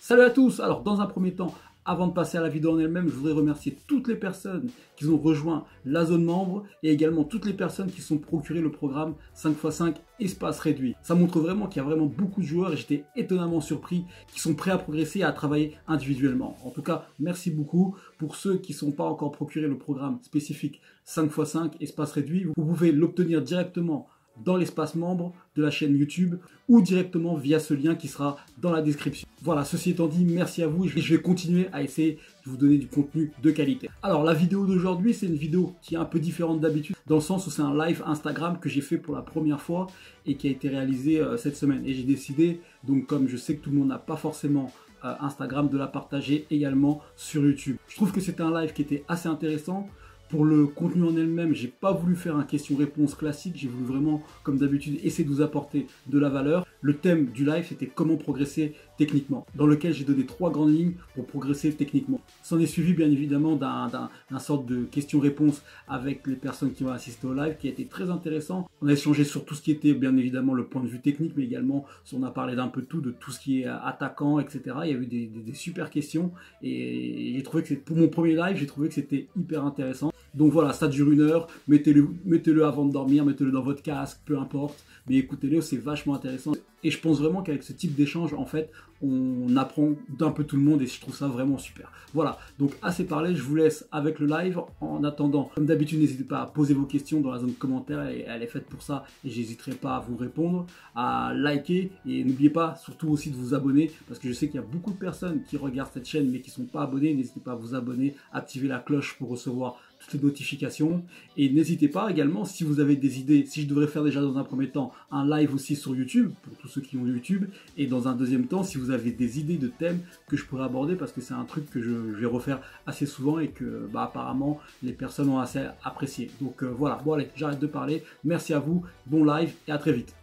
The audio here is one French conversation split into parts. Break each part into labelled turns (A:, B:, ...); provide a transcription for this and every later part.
A: Salut à tous. Alors dans un premier temps, avant de passer à la vidéo en elle-même, je voudrais remercier toutes les personnes qui ont rejoint la zone membre et également toutes les personnes qui se sont procuré le programme 5x5 espace réduit. Ça montre vraiment qu'il y a vraiment beaucoup de joueurs et j'étais étonnamment surpris qui sont prêts à progresser et à travailler individuellement. En tout cas, merci beaucoup. Pour ceux qui ne sont pas encore procuré le programme spécifique 5x5 espace réduit, vous pouvez l'obtenir directement dans l'espace membre de la chaîne YouTube ou directement via ce lien qui sera dans la description. Voilà, ceci étant dit, merci à vous et je vais continuer à essayer de vous donner du contenu de qualité. Alors la vidéo d'aujourd'hui, c'est une vidéo qui est un peu différente d'habitude dans le sens où c'est un live Instagram que j'ai fait pour la première fois et qui a été réalisé cette semaine. Et j'ai décidé, donc comme je sais que tout le monde n'a pas forcément Instagram, de la partager également sur YouTube. Je trouve que c'était un live qui était assez intéressant. Pour le contenu en elle-même, j'ai pas voulu faire un question-réponse classique, j'ai voulu vraiment, comme d'habitude, essayer de vous apporter de la valeur. Le thème du live, c'était comment progresser techniquement, dans lequel j'ai donné 3 grandes lignes pour progresser techniquement. S'en est suivi bien évidemment d'un sorte de question-réponse avec les personnes qui ont assisté au live, qui a été très intéressant. On a échangé sur tout ce qui était bien évidemment le point de vue technique, mais également on a parlé d'un peu de tout ce qui est attaquant, etc. Il y a eu des super questions et j'ai trouvé que pour mon premier live, j'ai trouvé que c'était hyper intéressant. Donc voilà, ça dure 1 heure, mettez-le avant de dormir, mettez-le dans votre casque, peu importe, mais écoutez-le, c'est vachement intéressant. Et je pense vraiment qu'avec ce type d'échange, en fait, on apprend d'un peu tout le monde et je trouve ça vraiment super. Voilà, donc assez parlé, je vous laisse avec le live. En attendant, comme d'habitude, n'hésitez pas à poser vos questions dans la zone commentaire, elle est faite pour ça et j'hésiterai pas à vous répondre, à liker et n'oubliez pas surtout aussi de vous abonner parce que je sais qu'il y a beaucoup de personnes qui regardent cette chaîne mais qui ne sont pas abonnés. N'hésitez pas à vous abonner, activer la cloche pour recevoir toutes les notifications et n'hésitez pas également si vous avez des idées, si je devrais faire déjà dans un premier temps un live aussi sur YouTube pour tous ceux qui ont YouTube et dans un deuxième temps si vous avez des idées de thèmes que je pourrais aborder parce que c'est un truc que je vais refaire assez souvent et que apparemment les personnes ont assez apprécié. Donc voilà, bon allez, j'arrête de parler, merci à vous, bon live et à très vite.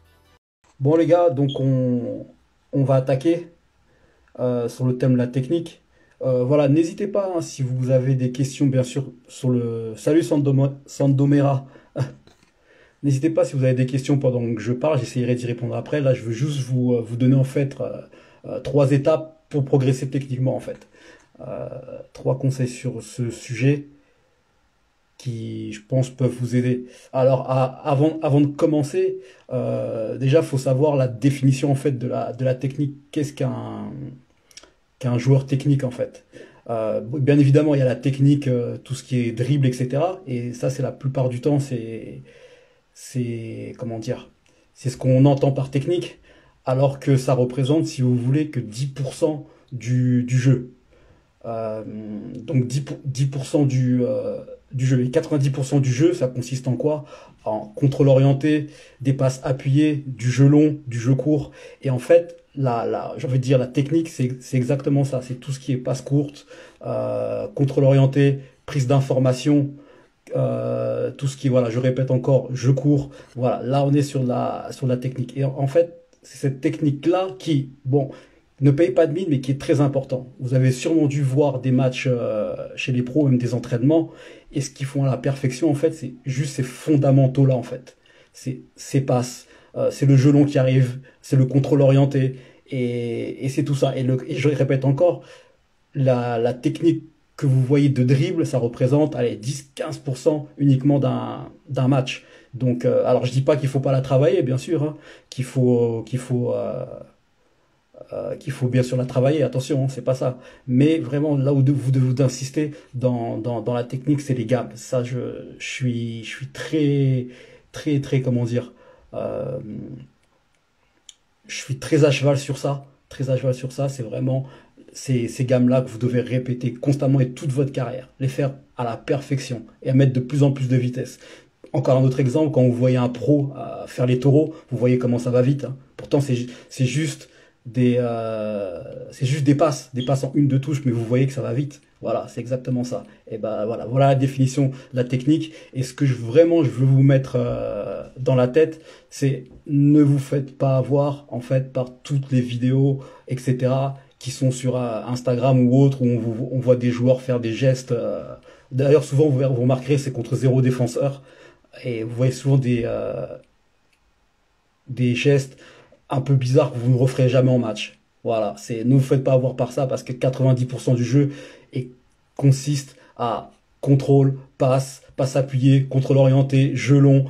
A: Bon les gars, donc on va attaquer sur le thème de la technique. Voilà, n'hésitez pas hein, si vous avez des questions bien sûr sur le... Salut Sandomera. N'hésitez pas si vous avez des questions pendant que je parle, j'essaierai d'y répondre après. Là, je veux juste vous donner en fait 3 étapes pour progresser techniquement en fait. 3 conseils sur ce sujet qui, je pense, peuvent vous aider. Alors, avant de commencer, déjà, il faut savoir la définition en fait de la technique. Qu'est-ce qu'un joueur technique en fait? Bien évidemment, il y a la technique, tout ce qui est dribble, etc. Et ça, c'est la plupart du temps, comment dire, c'est ce qu'on entend par technique, alors que ça représente, si vous voulez, que 10% du jeu. Donc 10% du jeu. Et 90% du jeu, ça consiste en quoi? En contrôle orienté, des passes appuyées, du jeu long, du jeu court. Et en fait, j'ai envie de dire, la technique, c'est exactement ça. C'est tout ce qui est passe courte, contrôle orienté, prise d'information, tout ce qui est, voilà, je répète encore, jeu court. Voilà, là, on est sur la technique. Et en fait, c'est cette technique-là qui, bon, ne paye pas de mine, mais qui est très important. Vous avez sûrement dû voir des matchs chez les pros, même des entraînements. Et ce qu'ils font à la perfection, en fait, c'est juste ces fondamentaux-là, en fait. C'est ces passes, c'est le jeu long qui arrive, c'est le contrôle orienté, et c'est tout ça. Et je répète encore, la technique que vous voyez de dribble, ça représente, allez, 10-15% uniquement d'un match. Donc, alors je dis pas qu'il faut pas la travailler, bien sûr, hein, qu'il faut bien sûr la travailler, attention, hein, c'est pas ça. Mais vraiment, là où vous devez insister dans la technique, c'est les gammes. Ça, je suis très, comment dire, je suis très à cheval sur ça. Très à cheval sur ça, c'est vraiment ces gammes-là que vous devez répéter constamment et toute votre carrière. Les faire à la perfection et à mettre de plus en plus de vitesse. Encore un autre exemple, quand vous voyez un pro faire les taureaux, vous voyez comment ça va vite. Hein. Pourtant, c'est juste des passes en 1-2 touches, mais vous voyez que ça va vite. Voilà, c'est exactement ça. Et ben voilà la définition de la technique. Et ce que je veux vous mettre dans la tête, c'est ne vous faites pas avoir en fait par toutes les vidéos, etc. qui sont sur Instagram ou autres où on voit des joueurs faire des gestes. D'ailleurs, souvent vous remarquerez, c'est contre 0 défenseur. Et vous voyez souvent des gestes un peu bizarres que vous ne referez jamais en match.
B: Voilà, ne vous faites pas avoir par ça parce que 90% du jeu consiste à contrôle, passe appuyée, contrôle orienté, jeu long,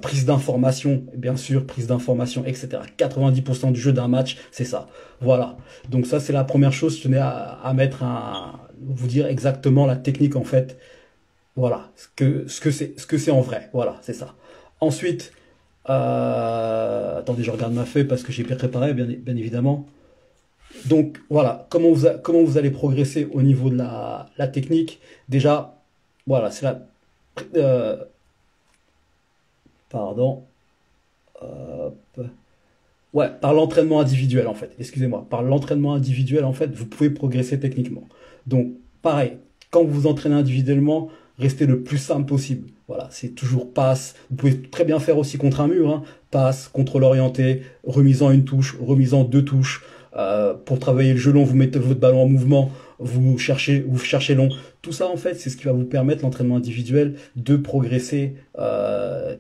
B: prise d'information, bien sûr, prise d'information, etc. 90% du jeu d'un match, c'est ça. Voilà. Donc ça, c'est la première chose. Je tenais à vous dire exactement la technique en fait. Voilà, ce que c'est en vrai. Voilà, c'est ça. Ensuite, attendez, je regarde ma feuille parce que j'ai bien préparé, bien évidemment. Donc voilà, comment vous allez progresser au niveau de la technique. Déjà, voilà, c'est la... euh, pardon. Hop. Ouais, par l'entraînement individuel en fait. Excusez-moi. Par l'entraînement individuel en fait, vous pouvez progresser techniquement. Donc pareil, quand vous vous entraînez individuellement, restez le plus simple possible. Voilà, c'est toujours passe. Vous pouvez très bien faire aussi contre un mur, hein. Passe, contrôle orienté, remise en une touche, remise en deux touches. Pour travailler le jeu long, vous mettez votre ballon en mouvement, vous cherchez long. Tout ça en fait, c'est ce qui va vous permettre l'entraînement individuel de progresser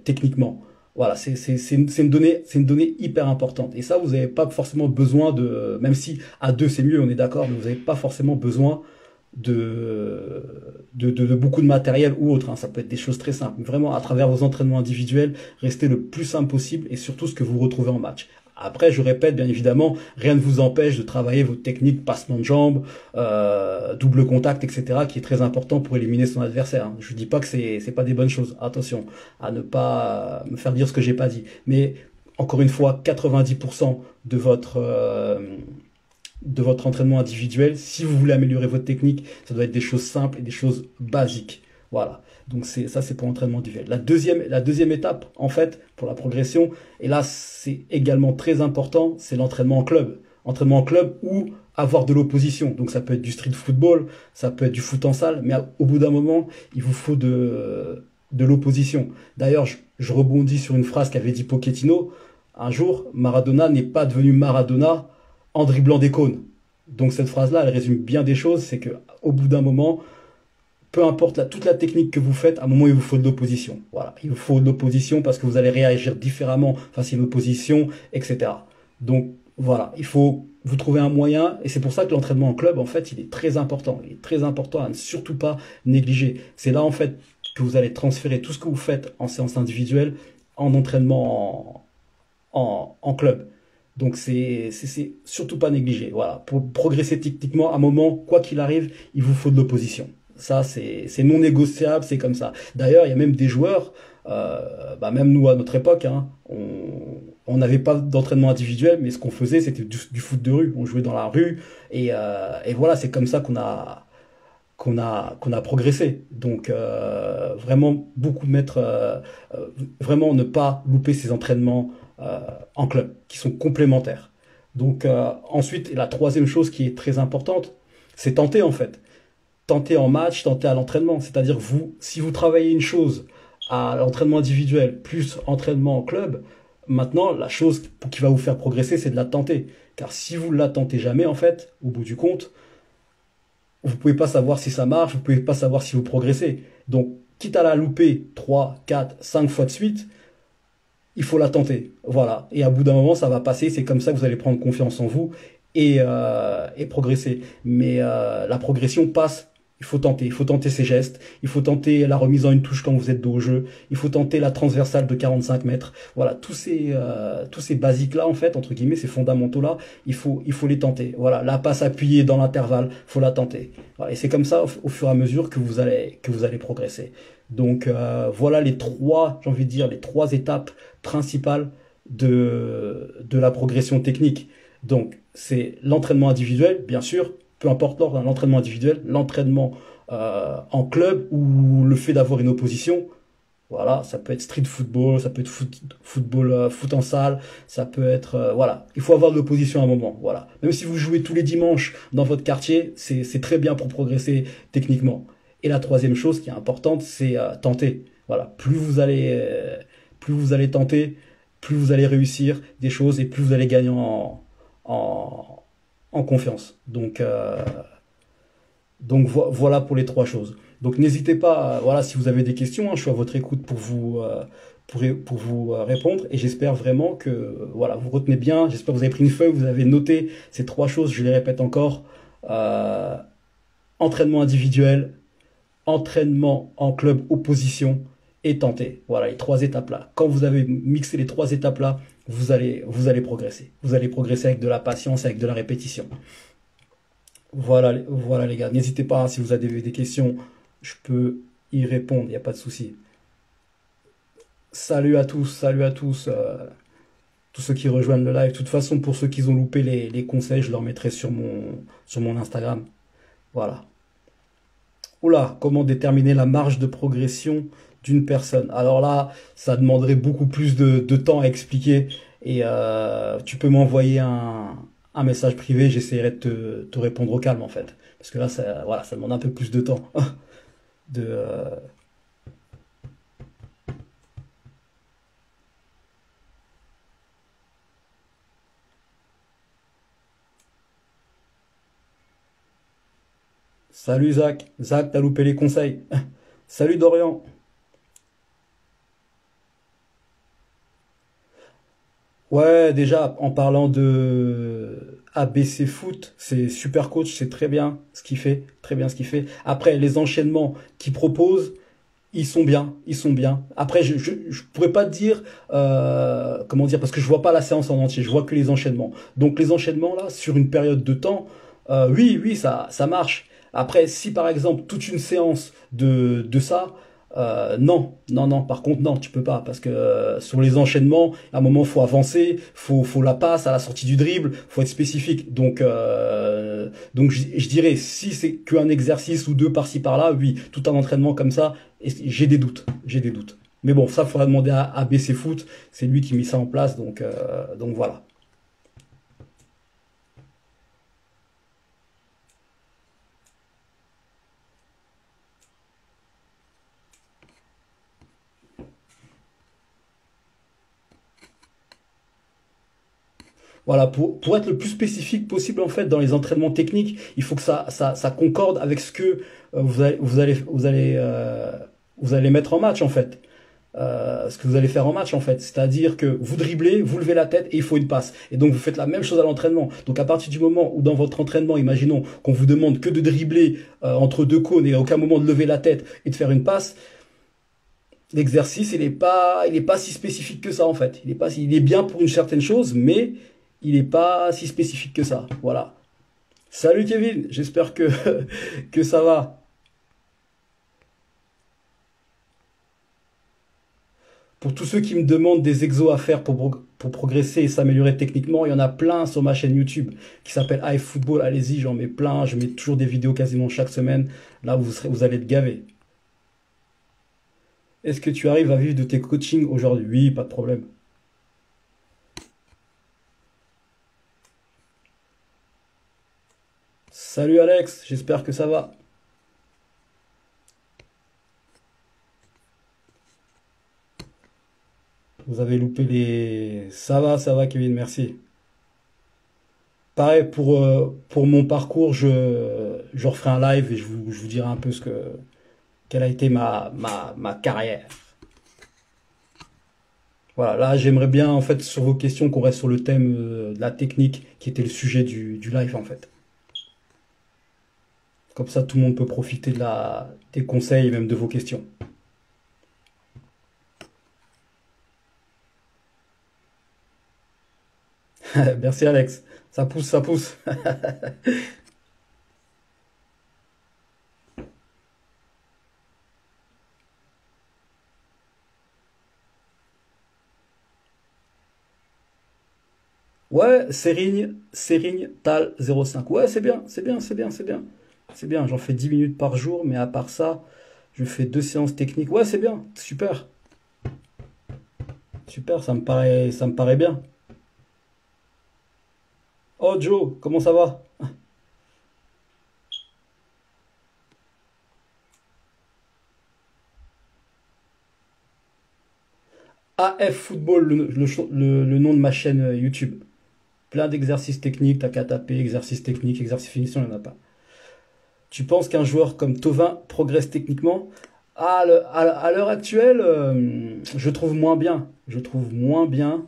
B: techniquement. Voilà, c'est une donnée hyper importante. Et ça, vous n'avez pas forcément besoin même si à deux c'est mieux, on est d'accord, mais vous n'avez pas forcément besoin de beaucoup de matériel ou autre, hein. Ça peut être des choses très simples. Vraiment, à travers vos entraînements individuels, restez le plus simple possible et surtout ce que vous retrouvez en match. Après, je répète, bien évidemment, rien ne vous empêche de travailler votre technique passement de jambes, double contact, etc., qui est très important pour éliminer son adversaire, hein. Je ne dis pas que c'est pas des bonnes choses. Attention à ne pas me faire dire ce que j'ai pas dit. Mais encore une fois, 90% de votre entraînement individuel, si vous voulez améliorer votre technique, ça doit être des choses simples et des choses basiques. Voilà. Donc c'est pour l'entraînement individuel. La deuxième étape, en fait, pour la progression, et là c'est également très important, c'est l'entraînement en club. Entraînement en club ou avoir de l'opposition. Donc ça peut être du street football, ça peut être du foot en salle, mais au bout d'un moment, il vous faut de l'opposition. D'ailleurs, je rebondis sur une phrase qu'avait dit Pochettino. Un jour, Maradona n'est pas devenu Maradona en dribblant des cônes. Donc cette phrase-là, elle résume bien des choses, c'est que au bout d'un moment, peu importe toute la technique que vous faites, à un moment il vous faut de l'opposition. Voilà, il vous faut de l'opposition parce que vous allez réagir différemment face à une opposition, etc. Donc voilà, il faut vous trouver un moyen, et c'est pour ça que l'entraînement en club, en fait, il est très important. Il est très important à ne surtout pas négliger. C'est là, en fait, que vous allez transférer tout ce que vous faites en séance individuelle en entraînement en club. Donc c'est surtout pas négligé. Voilà, pour progresser techniquement, à un moment, quoi qu'il arrive, il vous faut de l'opposition. Ça, c'est non négociable, c'est comme ça. D'ailleurs, il y a même des joueurs, même nous à notre époque, hein, on n'avait pas d'entraînement individuel, mais ce qu'on faisait, c'était du foot de rue. On jouait dans la rue, et voilà, c'est comme ça qu'on a progressé. Donc vraiment beaucoup vraiment ne pas louper ces entraînements en club, qui sont complémentaires. Donc ensuite, la troisième chose qui est très importante, c'est tenter en fait. Tenter en match, tenter à l'entraînement. C'est-à-dire si vous travaillez une chose à l'entraînement individuel plus entraînement en club, maintenant la chose qui va vous faire progresser, c'est de la tenter. Car si vous ne la tentez jamais, en fait, au bout du compte, vous ne pouvez pas savoir si ça marche, vous ne pouvez pas savoir si vous progressez. Donc, quitte à la louper 3, 4, 5 fois de suite, il faut la tenter. Voilà. Et à bout d'un moment, ça va passer. C'est comme ça que vous allez prendre confiance en vous et progresser. Mais la progression passe. Il faut tenter ses gestes, il faut tenter la remise en une touche quand vous êtes dos au jeu, il faut tenter la transversale de 45 mètres. Voilà, tous ces basiques-là, en fait, entre guillemets, ces fondamentaux-là, il faut les tenter. Voilà, la passe appuyée dans l'intervalle, faut la tenter. Voilà, et c'est comme ça, au fur et à mesure, que vous allez progresser. Donc, voilà j'ai envie de dire, les trois étapes principales de la progression technique. Donc, c'est l'entraînement individuel, bien sûr, peu importe l'ordre, l'entraînement individuel, l'entraînement en club ou le fait d'avoir une opposition. Voilà, ça peut être street football, ça peut être foot en salle, ça peut être voilà, il faut avoir de l'opposition à un moment. Voilà, même si vous jouez tous les dimanches dans votre quartier, c'est très bien pour progresser techniquement. Et la troisième chose qui est importante, c'est tenter. Voilà, plus vous allez tenter, plus vous allez réussir des choses et plus vous allez gagner en confiance. Donc voilà pour les trois choses. Donc n'hésitez pas, voilà, si vous avez des questions, hein, je suis à votre écoute pour vous répondre. Et j'espère vraiment que voilà, vous retenez bien. J'espère que vous avez pris une feuille, vous avez noté ces trois choses. Je les répète encore. Euh, Entraînement individuel, entraînement en club opposition et tenter. Voilà les trois étapes-là. Quand vous avez mixé les trois étapes-là, vous allez progresser. Vous allez progresser avec de la patience, avec de la répétition. Voilà, voilà les gars. N'hésitez pas, hein, si vous avez des questions, je peux y répondre, il n'y a pas de souci. Salut à tous, tous ceux qui rejoignent le live. De toute façon, pour ceux qui ont loupé les conseils, je leur mettrai sur mon Instagram. Voilà. Oula, comment déterminer la marge de progression d'une personne? Alors là, ça demanderait beaucoup plus de temps à expliquer. Et tu peux m'envoyer un message privé, j'essaierai de te répondre au calme en fait. Parce que là, ça, voilà, ça demande un peu plus de temps. de, Salut Zach. Zach, t'as loupé les conseils. Salut Dorian. Ouais, déjà, en parlant de ABC Foot, c'est super coach, c'est très bien ce qu'il fait, très bien ce qu'il fait. Après, les enchaînements qu'il propose, ils sont bien, ils sont bien. Après, je pourrais pas te dire, comment dire, parce que je vois pas la séance en entier, je vois que les enchaînements. Donc les enchaînements là, sur une période de temps, oui, oui, ça marche. Après, si par exemple toute une séance de ça, non, non, non. Par contre, non, tu peux pas, parce que sur les enchaînements, à un moment, faut avancer, faut la passe à la sortie du dribble, faut être spécifique. Donc je dirais, si c'est qu'un exercice ou deux par-ci par-là, oui, tout un entraînement comme ça, j'ai des doutes, j'ai des doutes. Mais bon, ça, faudra demander à BC Foot, c'est lui qui mit ça en place, donc voilà. Voilà, pour être le plus spécifique possible en fait dans les entraînements techniques, il faut que ça concorde avec ce que vous allez mettre en match en fait. Ce que vous allez faire en match en fait. C'est-à-dire que vous dribblez, vous levez la tête et il faut une passe. Et donc vous faites la même chose à l'entraînement. Donc à partir du moment où dans votre entraînement, imaginons qu'on vous demande que de dribbler entre deux cônes et à aucun moment de lever la tête et de faire une passe, l'exercice il est pas si spécifique que ça en fait. Il est bien pour une certaine chose, mais il est pas si spécifique que ça. Voilà. Salut Kevin, j'espère que que ça va. Pour tous ceux qui me demandent des exos à faire pour progresser et s'améliorer techniquement, il y en a plein sur ma chaîne YouTube qui s'appelle iFootball. Allez-y, j'en mets plein. Je mets toujours des vidéos quasiment chaque semaine. Là, vous allez être gavés. Est-ce que tu arrives à vivre de tes coachings aujourd'hui? Oui, pas de problème. Salut Alex, j'espère que ça va. Vous avez loupé les... ça va Kevin, merci. Pareil, pour mon parcours, je referai un live et je vous dirai un peu quelle a été ma carrière. Voilà, là j'aimerais bien en fait sur vos questions qu'on reste sur le thème de la technique qui était le sujet du live en fait. Comme ça tout le monde peut profiter des conseils et même de vos questions. Merci Alex, ça pousse, ça pousse. Ouais, Serigne Tal 05. Ouais, c'est bien, c'est bien, c'est bien, c'est bien. C'est bien, j'en fais 10 minutes par jour, mais à part ça, je fais deux séances techniques. Ouais, c'est bien, super. Super, ça me paraît bien. Oh Joe, comment ça va? AF Football, le nom de ma chaîne YouTube. Plein d'exercices techniques, t'as qu'à taper, exercices techniques, exercices finition, il n'y en a pas. Tu penses qu'un joueur comme Tovin progresse techniquement? À l'heure actuelle, je trouve moins bien. Je trouve moins bien.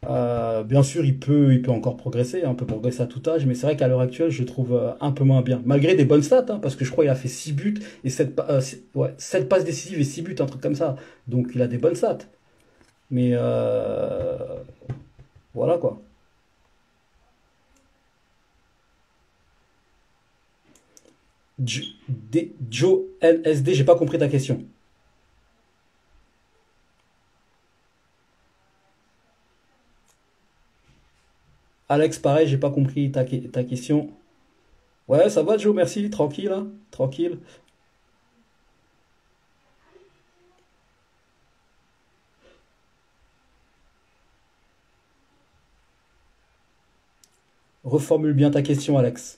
B: Bien sûr, il peut encore progresser, hein, peut progresser à tout âge, mais c'est vrai qu'à l'heure actuelle, je trouve un peu moins bien. Malgré des bonnes stats, hein, parce que je crois qu'il a fait 6 buts et 7 passes décisives et 6 buts, un truc comme ça. Donc il a des bonnes stats. Mais voilà quoi. Joe LSD, j'ai pas compris ta question. Alex, pareil, j'ai pas compris ta question. Ouais, ça va, Joe, merci, tranquille, hein, tranquille. Reformule bien ta question, Alex.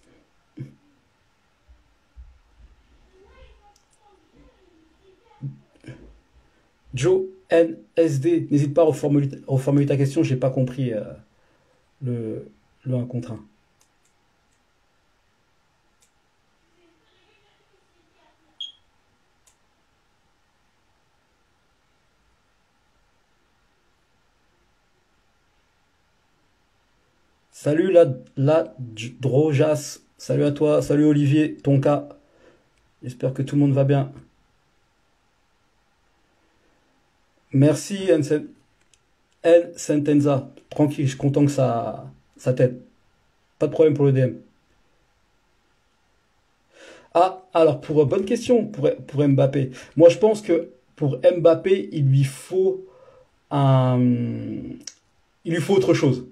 B: Joe NSD, n'hésite pas à reformuler ta question, j'ai pas compris le, le 1 contre 1. Salut la Drojas, salut à toi, salut Olivier, Tonka, j'espère que tout le monde va bien. Merci N Sentenza, tranquille, je suis content que ça t'aide. Pas de problème pour le DM. Ah, alors bonne question pour Mbappé. Moi je pense que pour Mbappé, un, il lui faut autre chose.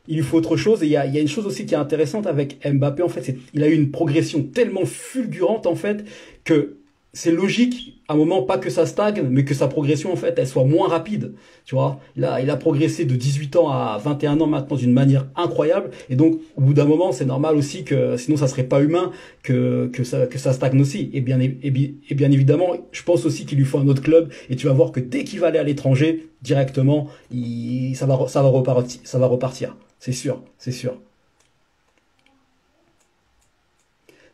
B: Il lui faut autre chose. Et il y a une chose aussi qui est intéressante avec Mbappé, en fait, c'est il a eu une progression tellement fulgurante, en fait, que c'est logique, à un moment, pas que ça stagne, mais que sa progression, en fait, elle soit moins rapide. Tu vois, il a progressé de 18 ans à 21 ans maintenant d'une manière incroyable. Et donc, au bout d'un moment, c'est normal aussi que, sinon ça serait pas humain, que ça stagne aussi. Et bien évidemment, je pense aussi qu'il lui faut un autre club. Et tu vas voir que dès qu'il va aller à l'étranger, directement, ça va repartir, ça va repartir. C'est sûr, c'est sûr.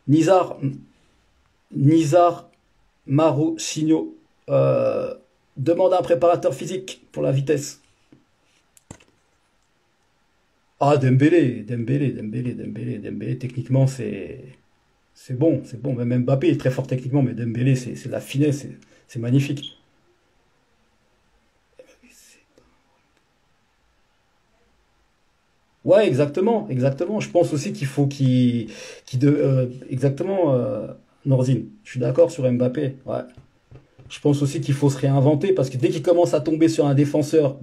B: Nizar, Nizar Marosigno demande un préparateur physique pour la vitesse. Ah, Dembélé, techniquement, c'est bon. Même Mbappé est très fort techniquement, mais Dembélé, c'est de la finesse, c'est magnifique. Ouais, exactement, exactement. Je pense aussi qu'il faut exactement, Norzine. Je suis d'accord sur Mbappé. Ouais. Je pense aussi qu'il faut se réinventer parce que dès qu'il commence à tomber sur un défenseur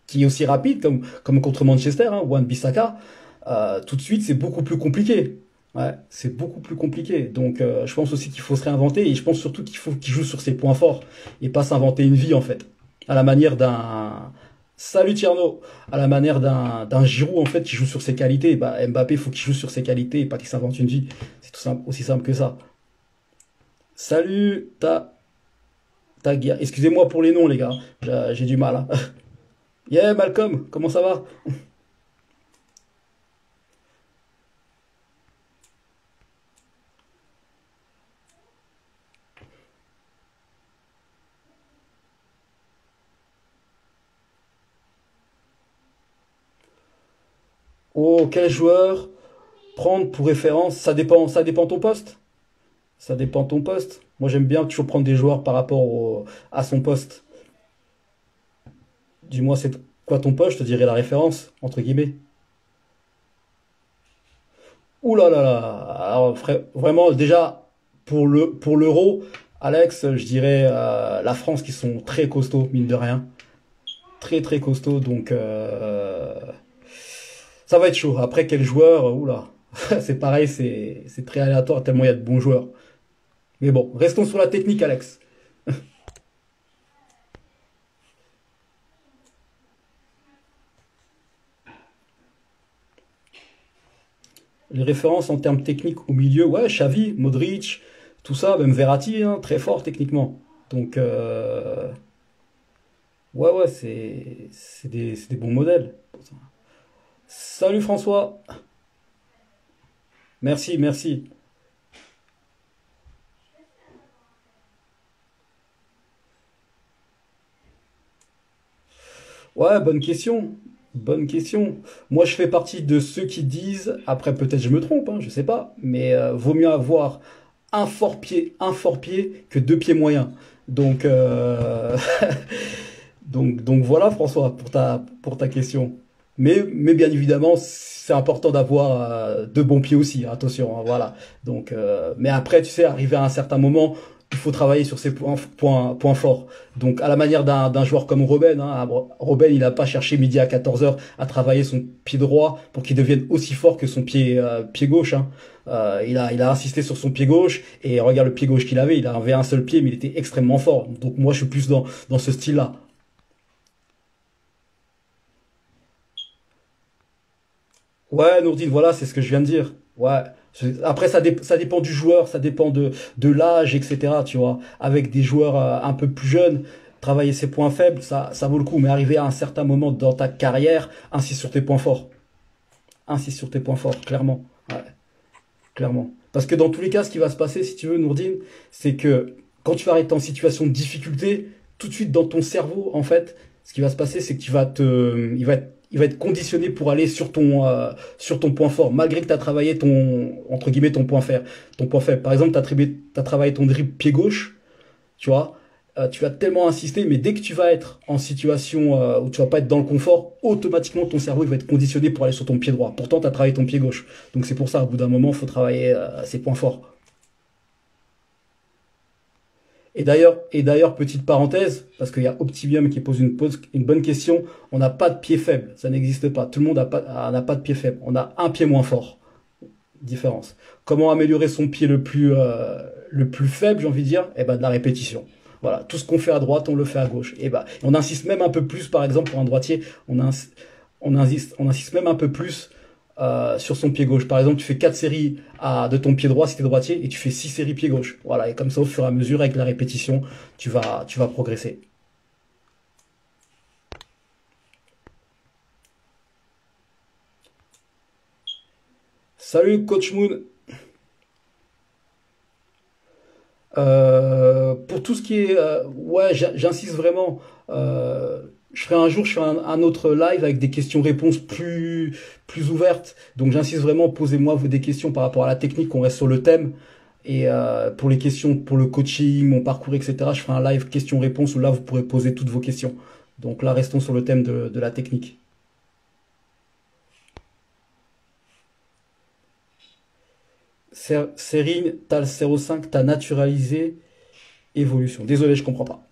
B: qui est aussi rapide comme contre Manchester, hein, Wan-Bissaka, tout de suite c'est beaucoup plus compliqué. Ouais, c'est beaucoup plus compliqué. Donc je pense aussi qu'il faut se réinventer et je pense surtout qu'il faut qu'il joue sur ses points forts et pas s'inventer une vie en fait. À la manière d'un Salut Tierno, à la manière d'un Giroud en fait qui joue sur ses qualités. Bah, Mbappé, il faut qu'il joue sur ses qualités et pas qu'il s'invente une vie. C'est tout simple, aussi simple que ça. Salut Tagia. Excusez-moi pour les noms, les gars. J'ai du mal, hein. Yeah, Malcolm, comment ça va? Oh, quel joueur prendre pour référence? Ça dépend ton poste. Ça dépend ton poste. Moi, j'aime bien toujours prendre des joueurs par rapport à son poste. Dis-moi, c'est quoi ton poste? Je te dirai la référence, entre guillemets. Ouh là là là. Alors, vraiment, déjà, pour l'euro, Alex, je dirais la France qui sont très costauds, mine de rien. Très très costauds, donc ça va être chaud. Après, quel joueur? Oula. C'est pareil, c'est très aléatoire tellement il y a de bons joueurs. Mais bon, restons sur la technique, Alex. Les références en termes techniques au milieu, ouais, Xavi, Modric, tout ça, même Verratti, hein, très fort techniquement. Donc, ouais, ouais, c'est des bons modèles. Salut François, merci, merci. Ouais, bonne question. Bonne question. Moi, je fais partie de ceux qui disent, après peut-être je me trompe, hein, je sais pas, mais vaut mieux avoir un fort pied que deux pieds moyens. Donc, donc voilà, François, pour ta question. Mais bien évidemment, c'est important d'avoir de bons pieds aussi, hein, attention, hein, voilà. Donc, mais après, tu sais, arrivé à un certain moment, il faut travailler sur ses points forts. Donc, à la manière d'un joueur comme Robben, hein, Robben, il n'a pas cherché midi à 14 heures à travailler son pied droit pour qu'il devienne aussi fort que son pied gauche. Hein. Il a insisté sur son pied gauche et regarde le pied gauche qu'il avait. Il avait un seul pied, mais il était extrêmement fort. Donc, moi, je suis plus dans ce style-là. Ouais, Nourdine, voilà, c'est ce que je viens de dire. Ouais. Après, ça dépend du joueur, ça dépend de l'âge, etc. Tu vois. Avec des joueurs un peu plus jeunes, travailler ses points faibles, ça vaut le coup. Mais arriver à un certain moment dans ta carrière, insiste sur tes points forts. Insiste sur tes points forts, clairement. Ouais, clairement. Parce que dans tous les cas, ce qui va se passer, si tu veux, Nourdine, c'est que quand tu vas être en situation de difficulté, tout de suite dans ton cerveau, en fait, ce qui va se passer, c'est que il va être conditionné pour aller sur ton point fort, malgré que tu as travaillé entre guillemets, ton point faible. Ton point faible. Par exemple, tu as travaillé ton dribble pied gauche, tu vois, tu vas tellement insister, mais dès que tu vas être en situation où tu vas pas être dans le confort, automatiquement ton cerveau il va être conditionné pour aller sur ton pied droit. Pourtant, tu as travaillé ton pied gauche. Donc c'est pour ça, au bout d'un moment, il faut travailler ses points forts. Et d'ailleurs, petite parenthèse, parce qu'il y a Optibium qui pose une bonne question, on n'a pas de pied faible, ça n'existe pas. Tout le monde n'a pas de pied faible, on a un pied moins fort. Différence. Comment améliorer son pied le plus faible, j'ai envie de dire? Eh ben, de la répétition. Voilà, tout ce qu'on fait à droite, on le fait à gauche. Et ben, on insiste même un peu plus, par exemple, pour un droitier, on insiste même un peu plus sur son pied gauche. Par exemple, tu fais 4 séries de ton pied droit si tu es droitier et tu fais 6 séries pied gauche. Voilà, et comme ça, au fur et à mesure, avec la répétition, tu vas progresser. Salut, Coach Moon. Pour tout ce qui est, ouais, j'insiste vraiment. Je ferai un autre live avec des questions-réponses plus ouvertes. Donc j'insiste vraiment, posez-moi des questions par rapport à la technique, qu'on reste sur le thème. Et pour les questions, pour le coaching, mon parcours, etc., je ferai un live questions-réponses où là vous pourrez poser toutes vos questions. Donc là, restons sur le thème de la technique. Serine, t'as le 05, t'as naturalisé évolution. Désolé, je comprends pas.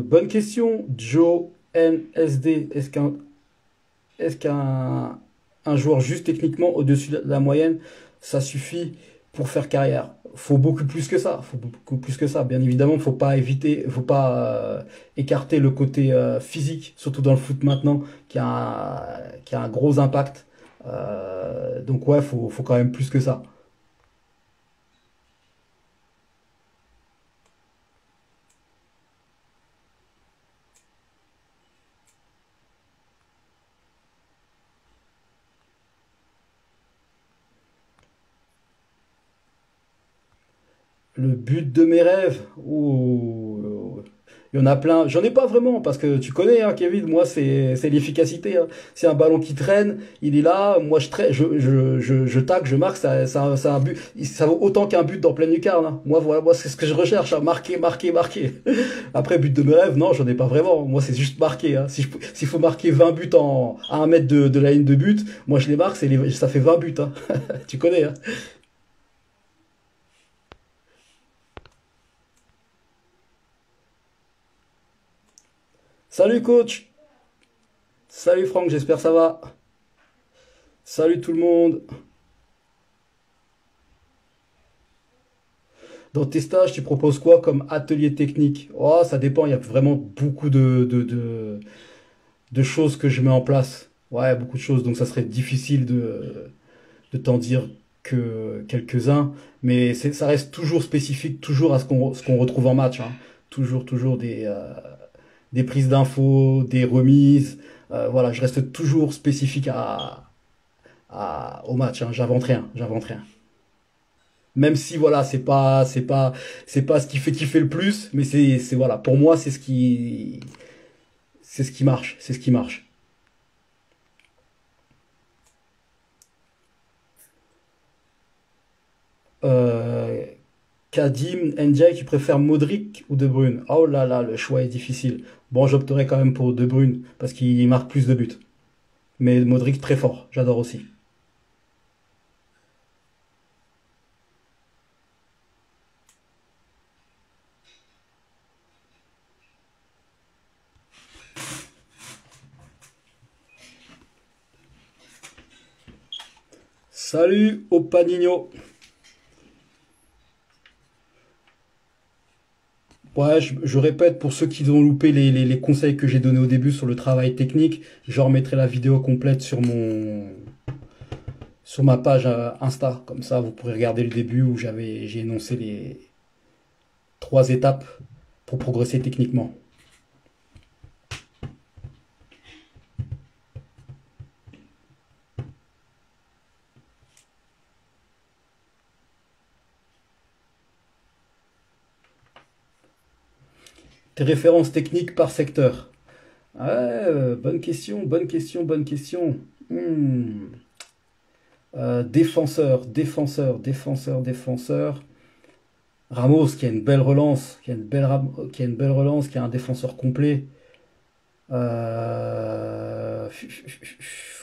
B: Bonne question, Joe NSD. Est-ce qu'un un joueur juste techniquement au-dessus de la moyenne, ça suffit pour faire carrière? Faut beaucoup plus que ça. Faut beaucoup plus que ça. Bien évidemment, faut pas écarter le côté physique, surtout dans le foot maintenant, qui a un gros impact. Donc ouais, faut quand même plus que ça. Le but de mes rêves, ouh, il y en a plein. J'en ai pas vraiment parce que tu connais, hein, Kevin. Moi, c'est l'efficacité. Hein. C'est un ballon qui traîne, il est là. Moi, je tacle, je marque. C'est un but. Ça vaut autant qu'un but dans pleine lucarne. Hein. Moi, voilà, moi, c'est ce que je recherche. Hein. Marquer, marquer, marquer. Après, but de mes rêves, non, j'en ai pas vraiment. Moi, c'est juste marquer. Hein. S'il faut marquer 20 buts à un mètre de la ligne de but, moi, je les marque. Ça fait 20 buts. Hein. Tu connais. Hein. Salut, coach. Salut Franck, j'espère que ça va. Salut tout le monde. Dans tes stages, tu proposes quoi comme atelier technique? Oh, ça dépend, il y a vraiment beaucoup de choses que je mets en place. Ouais, beaucoup de choses, donc ça serait difficile de t'en dire que quelques-uns, mais ça reste toujours spécifique, toujours à ce qu'on retrouve en match, hein. Toujours des prises d'infos, des remises. Voilà, je reste toujours spécifique au match, hein. J'invente rien, j'invente rien. Même si voilà, c'est pas ce qui fait kiffer le plus, mais voilà, pour moi c'est ce qui marche, c'est ce qui marche. Euh, Kadim, NJ, tu préfères Modric ou De Bruyne? Oh là là, le choix est difficile. Bon, j'opterai quand même pour De Bruyne parce qu'il marque plus de buts. Mais Modric très fort, j'adore aussi. Salut au Panino. Ouais, je répète pour ceux qui ont loupé les conseils que j'ai donnés au début sur le travail technique, je remettrai la vidéo complète sur ma page Insta. Comme ça, vous pourrez regarder le début où j'ai énoncé les 3 étapes pour progresser techniquement. Tes références techniques par secteur. Ouais, bonne question, bonne question, bonne question. Hmm. Défenseur, défenseur, défenseur, défenseur. Ramos qui a une belle relance, qui a une belle relance, qui a un défenseur complet. Euh,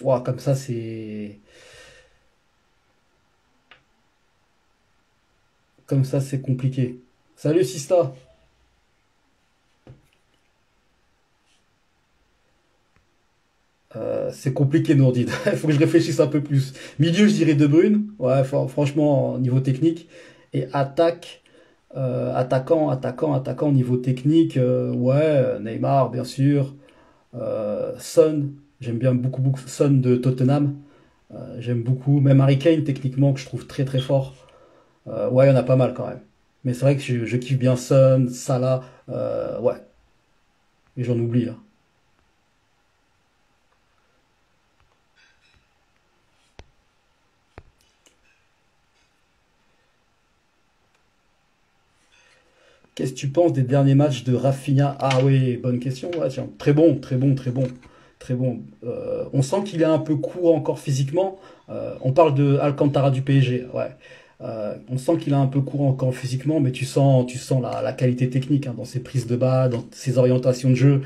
B: ouah, comme ça, c'est compliqué. Salut Sista. C'est compliqué Nourdine. Il faut que je réfléchisse un peu plus. Milieu, je dirais De Bruyne. Ouais, franchement, au niveau technique. Et attaquant, au niveau technique. Ouais, Neymar, bien sûr. Son, j'aime bien beaucoup, beaucoup Son de Tottenham. J'aime beaucoup. Même Harry Kane, techniquement, que je trouve très, très fort. Ouais, il y en a pas mal quand même. Mais c'est vrai que je kiffe bien Son, Salah. Ouais, et j'en oublie là. Qu'est-ce que tu penses des derniers matchs de Rafinha? Ah oui, bonne question. Ouais, tiens, très bon, très bon, très bon, très bon. On sent qu'il est un peu court encore physiquement. On parle de Alcantara du PSG. Ouais. On sent qu'il est un peu court encore physiquement, mais tu sens la qualité technique, hein, dans ses prises de balle, dans ses orientations de jeu.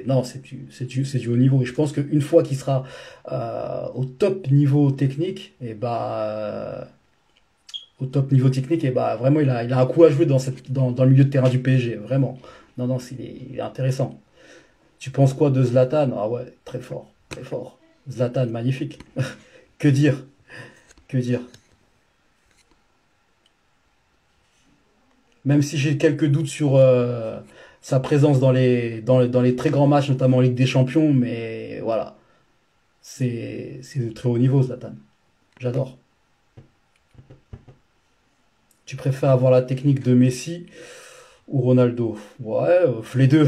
B: Non, c'est du haut niveau. Et je pense qu'une fois qu'il sera au top niveau technique, et au top niveau technique, et bah vraiment il a un coup à jouer dans le milieu de terrain du PSG, vraiment. Non, non, il est intéressant. Tu penses quoi de Zlatan? Ah ouais, très fort, très fort. Zlatan, magnifique. Que dire? Que dire? Même si j'ai quelques doutes sur sa présence dans les très grands matchs, notamment en Ligue des Champions, mais voilà, c'est de très haut niveau, Zlatan. J'adore. Tu préfères avoir la technique de Messi ou Ronaldo? Ouais, les deux.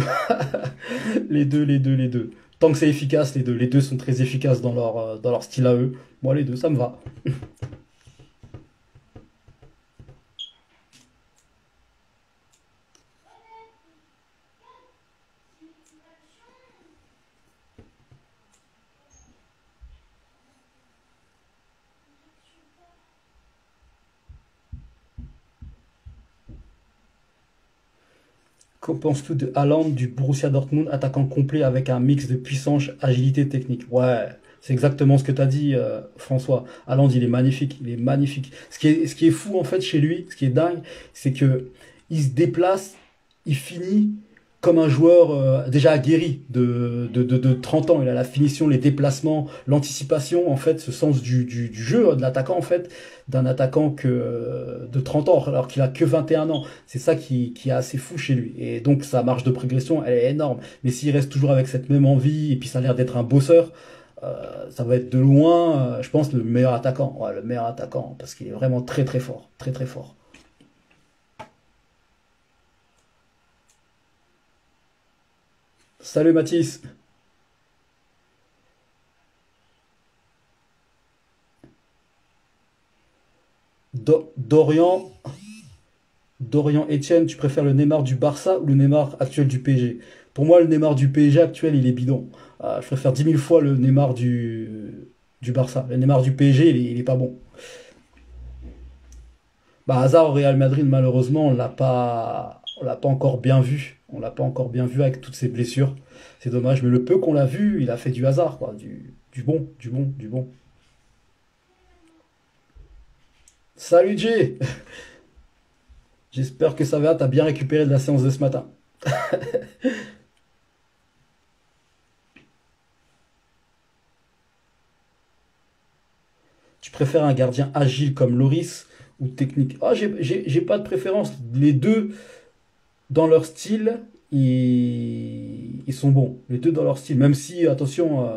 B: Les deux, les deux, les deux. Tant que c'est efficace, les deux. Les deux sont très efficaces dans leur style à eux. Moi, les deux, ça me va. Qu'en penses-tu de Haaland du Borussia Dortmund, attaquant complet avec un mix de puissance, agilité, technique? Ouais, c'est exactement ce que tu as dit, François. Haaland, il est magnifique, il est magnifique. Ce qui est fou en fait chez lui, ce qui est dingue, c'est que il se déplace, il finit. comme un joueur déjà aguerri de 30 ans. Il a la finition, les déplacements, l'anticipation, en fait, ce sens du jeu de l'attaquant, en fait, d'un attaquant de 30 ans, alors qu'il a que 21 ans. C'est ça qui est assez fou chez lui. Et donc, sa marge de progression, elle est énorme. Mais s'il reste toujours avec cette même envie, et puis ça a l'air d'être un bosseur, ça va être de loin, je pense, le meilleur attaquant. Ouais, le meilleur attaquant, parce qu'il est vraiment très très fort. Très très fort. Salut Mathis. Dorian, Dorian Etienne, tu préfères le Neymar du Barça ou le Neymar actuel du PSG? Pour moi, le Neymar du PSG actuel, il est bidon. Je préfère 10 000 fois le Neymar du Barça. Le Neymar du PSG, il est pas bon. Bah, Hazard au Real Madrid, malheureusement, on l'a pas encore bien vu. On l'a pas encore bien vu avec toutes ses blessures. C'est dommage, mais le peu qu'on l'a vu, il a fait du hasard, quoi. Du bon, du bon, du bon. Salut Jay! J'espère que ça va, t'as bien récupéré de la séance de ce matin. Tu préfères un gardien agile comme Loris ou technique? Ah, j'ai pas de préférence. Les deux, dans leur style, ils sont bons. Les deux dans leur style. Même si, attention,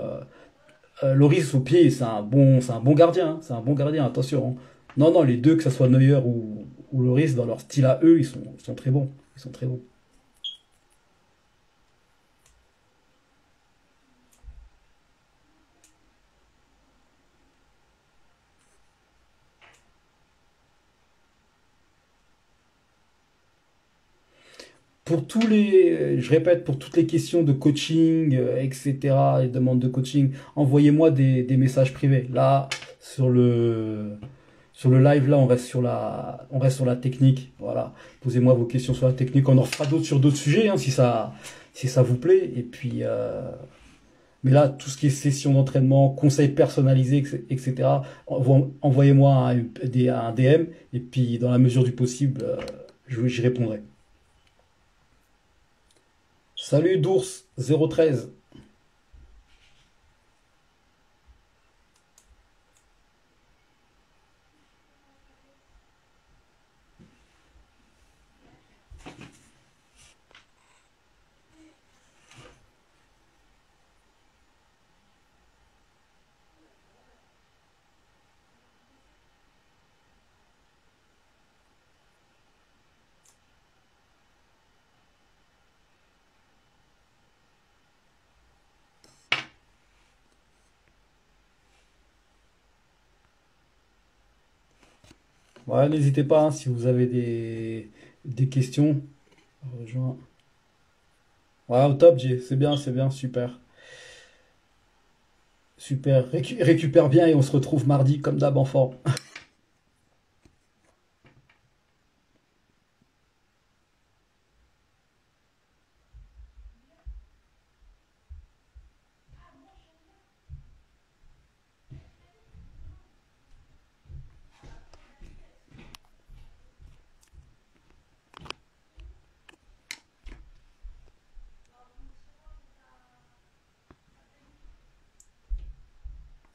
B: Loris au pied, c'est un bon gardien, hein. C'est un bon gardien, attention, hein. Non, non, les deux, que ce soit Neuer ou Loris, dans leur style à eux, ils sont très bons. Ils sont très bons. Pour tous les, je répète, pour toutes les questions de coaching, etc., les demandes de coaching, envoyez-moi des messages privés. Là, sur le live, là, on reste sur la technique. Voilà. Posez-moi vos questions sur la technique. On en fera d'autres sur d'autres sujets, hein, si ça vous plaît. Et puis, mais là, tout ce qui est session d'entraînement, conseils personnalisés, etc., envoyez-moi un DM. Et puis, dans la mesure du possible, j'y répondrai. Salut d'ours 013. Ouais, n'hésitez pas, hein, si vous avez des questions. Rejoins. Ouais, au top, J. C'est bien, super. Super. Récupère bien et on se retrouve mardi comme d'hab en forme.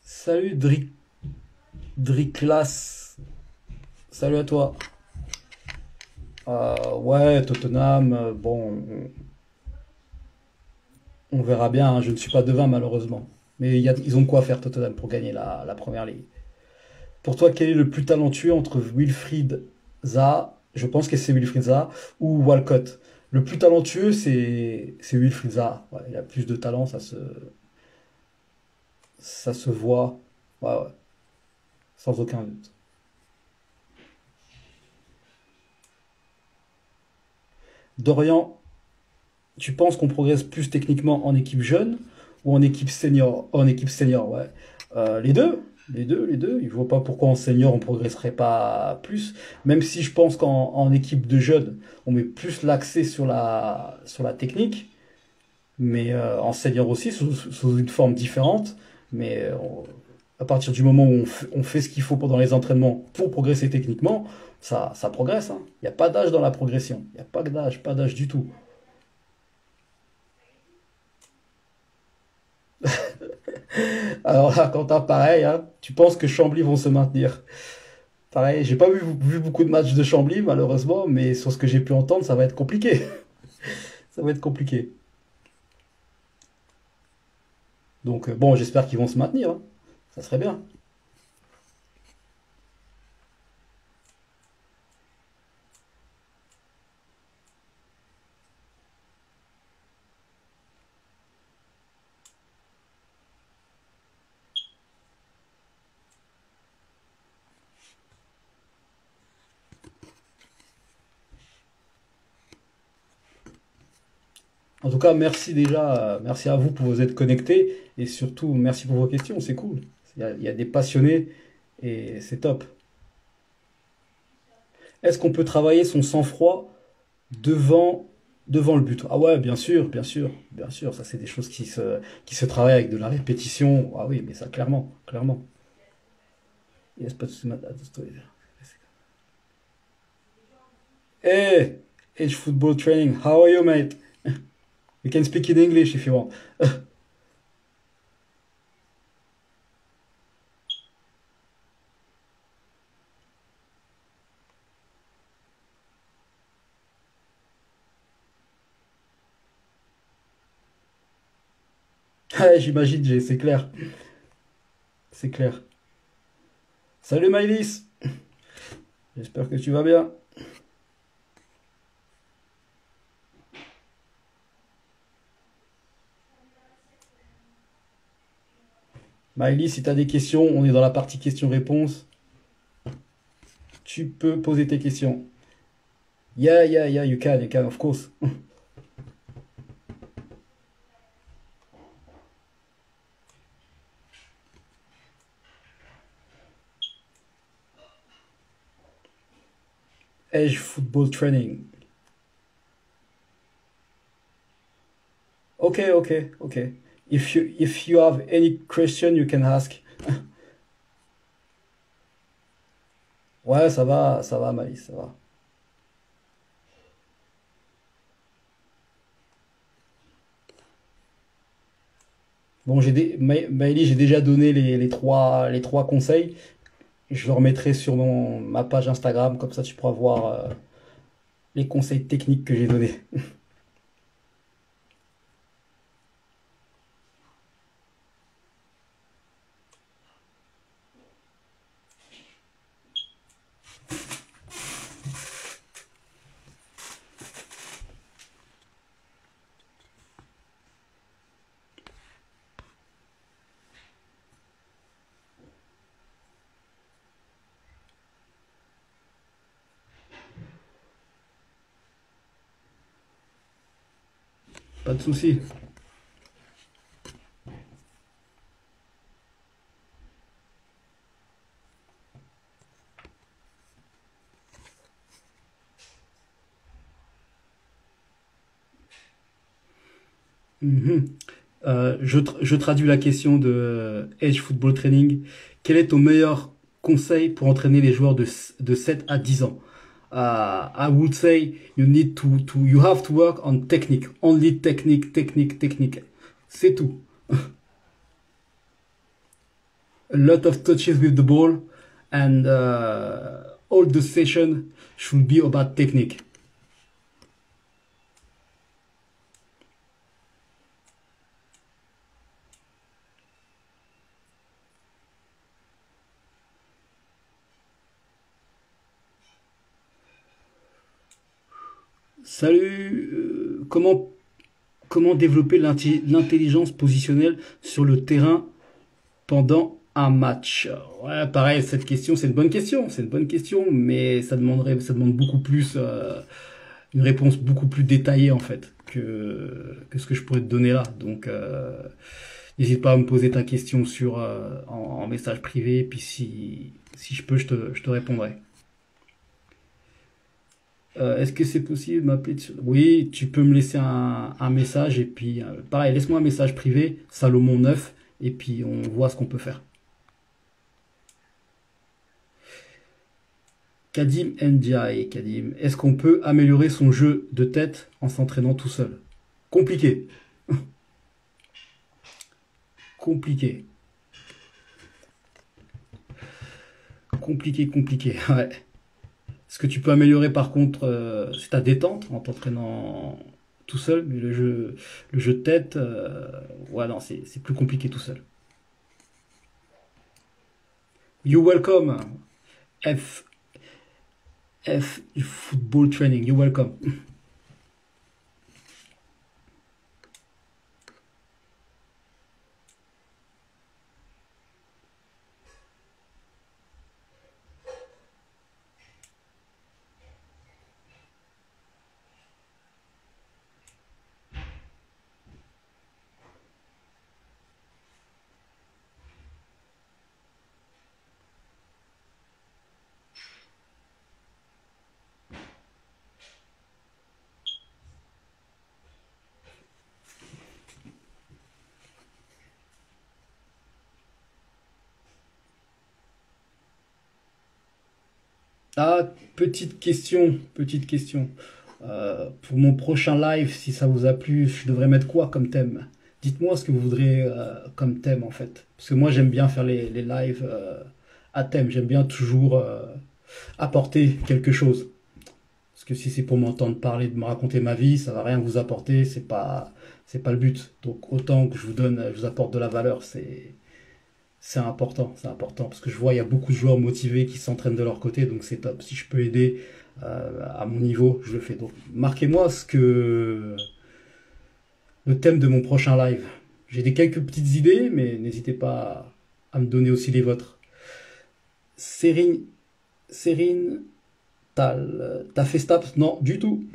B: Salut Driclas. Salut à toi. Ouais, Tottenham, bon, on verra bien, hein. Je ne suis pas devin malheureusement. Mais ils ont de quoi faire Tottenham pour gagner la première ligue. Pour toi, quel est le plus talentueux entre Wilfried Zaha, je pense que c'est Wilfried Zaha, ou Walcott? Le plus talentueux, c'est Wilfried Zaha. Ouais, il a plus de talent, ça se voit. Ouais, ouais, sans aucun doute. Dorian, tu penses qu'on progresse plus techniquement en équipe jeune ou en équipe senior? En équipe senior, ouais. Les deux, les deux. Il ne voit pas pourquoi en senior on progresserait pas plus. Même si je pense qu'en équipe de jeunes, on met plus l'accès sur la technique, mais en senior aussi, sous une forme différente. Mais à partir du moment où on fait ce qu'il faut pendant les entraînements pour progresser techniquement, ça progresse, hein. Il n'y a pas d'âge dans la progression. Il n'y a pas d'âge, pas d'âge du tout. Alors là, Quentin, pareil, hein, tu penses que Chambly vont se maintenir. Pareil, j'ai pas vu beaucoup de matchs de Chambly, malheureusement, mais sur ce que j'ai pu entendre, ça va être compliqué. Ça va être compliqué. Donc, bon, j'espère qu'ils vont se maintenir, hein. Ça serait bien. En tout cas, merci déjà, merci à vous pour vous être connectés et surtout merci pour vos questions, c'est cool. Il y a des passionnés et c'est top. Est-ce qu'on peut travailler son sang-froid devant, devant le but? Ah ouais, bien sûr, bien sûr, bien sûr. Ça, c'est des choses qui se travaillent avec de la répétition. Ah oui, mais ça, clairement, clairement. Yes, pas de souci, Hey, Edge Football Training, how are you, mate? You can speak in English if you want. Ouais, j'imagine, c'est clair. C'est clair. Salut Maïlis, j'espère que tu vas bien. Maïlis, si tu as des questions, on est dans la partie questions-réponses. Tu peux poser tes questions. Yeah, yeah, yeah, you can, of course. Edge Football Training. Okay, okay, okay. If you have any question, you can ask. Ouais, ça va, Maïs, ça va. Bon, Maëlie, j'ai déjà donné les trois conseils. Je le remettrai sur ma page Instagram, comme ça tu pourras voir les conseils techniques que j'ai donnés. Pas de souci. Mhm. Je traduis la question de Edge Football Training. Quel est ton meilleur conseil pour entraîner les joueurs de 7 à 10 ans? I would say you have to work on technique. Only technique, technique, technique. C'est tout. A lot of touches with the ball and all the session should be about technique. Salut, comment développer l'intelligence positionnelle sur le terrain pendant un match? Ouais, pareil, cette question, c'est une bonne question, c'est une bonne question, mais ça demande beaucoup plus, une réponse beaucoup plus détaillée en fait que ce que je pourrais te donner là. Donc, n'hésite pas à me poser ta question en message privé, puis si je peux, je te répondrai. Est-ce que c'est possible de m'appeler Oui, tu peux me laisser un message et puis pareil, laisse-moi un message privé, Salomon 9, et puis on voit ce qu'on peut faire. Kadim Ndiaye, Kadim, est-ce qu'on peut améliorer son jeu de tête en s'entraînant tout seul? Compliqué. compliqué. Compliqué, compliqué, ouais. Ce que tu peux améliorer par contre, c'est ta détente en t'entraînant tout seul, mais le jeu de tête, ouais, non, c'est plus compliqué tout seul. You welcome, F, F Football Training, you welcome. Ah, petite question, petite question. Pour mon prochain live, si ça vous a plu, je devrais mettre quoi comme thème? Dites-moi ce que vous voudrez comme thème en fait. Parce que moi j'aime bien faire les lives à thème, j'aime bien toujours apporter quelque chose. Parce que si c'est pour m'entendre parler, de me raconter ma vie, ça va rien vous apporter, c'est pas le but. Donc autant que je vous donne, je vous apporte de la valeur, c'est important, parce que je vois il y a beaucoup de joueurs motivés qui s'entraînent de leur côté, donc c'est top. Si je peux aider à mon niveau, je le fais. Donc marquez-moi ce que le thème de mon prochain live. J'ai des quelques petites idées, mais n'hésitez pas à me donner aussi les vôtres. Sérine, Sérine, t'as fait Staps? Non, du tout.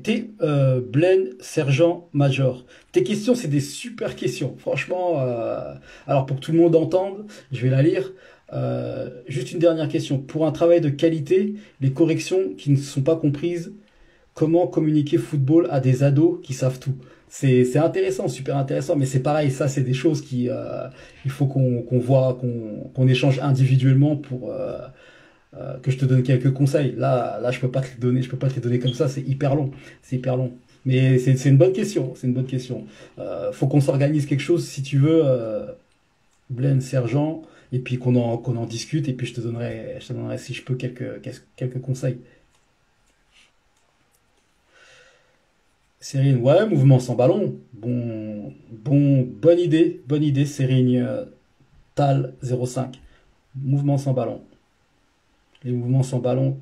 B: T'es Blaine Sergent Major. Tes questions, c'est des super questions. Franchement, alors pour que tout le monde entende, je vais la lire. Juste une dernière question. Pour un travail de qualité, les corrections qui ne sont pas comprises, comment communiquer football à des ados qui savent tout? C'est intéressant, super intéressant, mais c'est pareil, ça c'est des choses qui il faut qu'on voit, qu'on échange individuellement pour que je te donne quelques conseils. Là, je peux pas te les donner, je peux pas te les donner comme ça, c'est hyper long, c'est hyper long. Mais c'est une bonne question, c'est une bonne question. Faut qu'on s'organise quelque chose, si tu veux, Blaine, Sergent, et puis qu'on en discute, et puis je te donnerai si je peux quelques conseils. Cyrine, ouais, mouvement sans ballon. Bonne idée, Cyrine Tal 05. Mouvement sans ballon. Les mouvements sans ballon,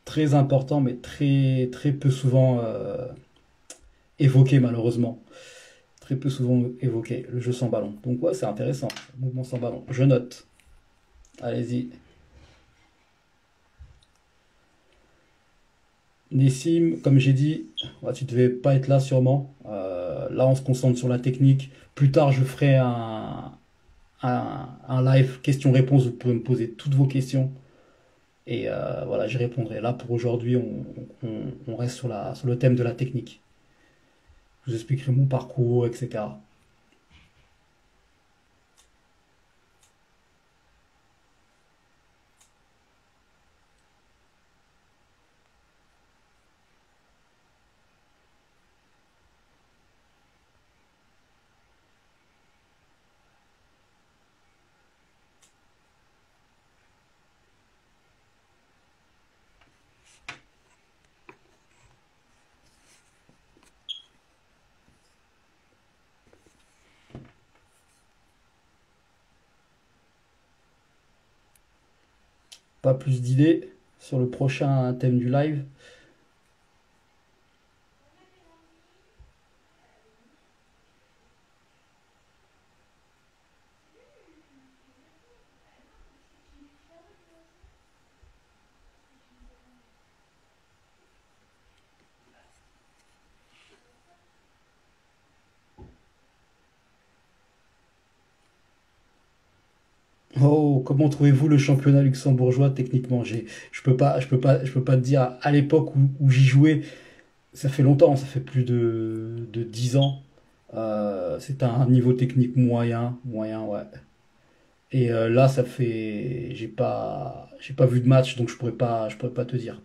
B: très importants, mais très peu souvent évoqués, malheureusement. Très peu souvent évoqué, le jeu sans ballon. Donc, ouais, c'est intéressant. Mouvement sans ballon. Je note. Allez-y. Nessim, comme j'ai dit, ouais, tu devais pas être là sûrement. Là, on se concentre sur la technique. Plus tard, je ferai un live questions-réponses. Vous pouvez me poser toutes vos questions. Et voilà, j'y répondrai. Là, pour aujourd'hui, on reste sur le thème de la technique. Je vous expliquerai mon parcours, etc. Pas plus d'idées sur le prochain thème du live. Oh, comment trouvez-vous le championnat luxembourgeois techniquement? Je peux pas te dire à l'époque où j'y jouais. Ça fait longtemps, ça fait plus de 10 ans. C'est un niveau technique moyen, ouais. Et là, ça fait, j'ai pas vu de match, donc je pourrais pas te dire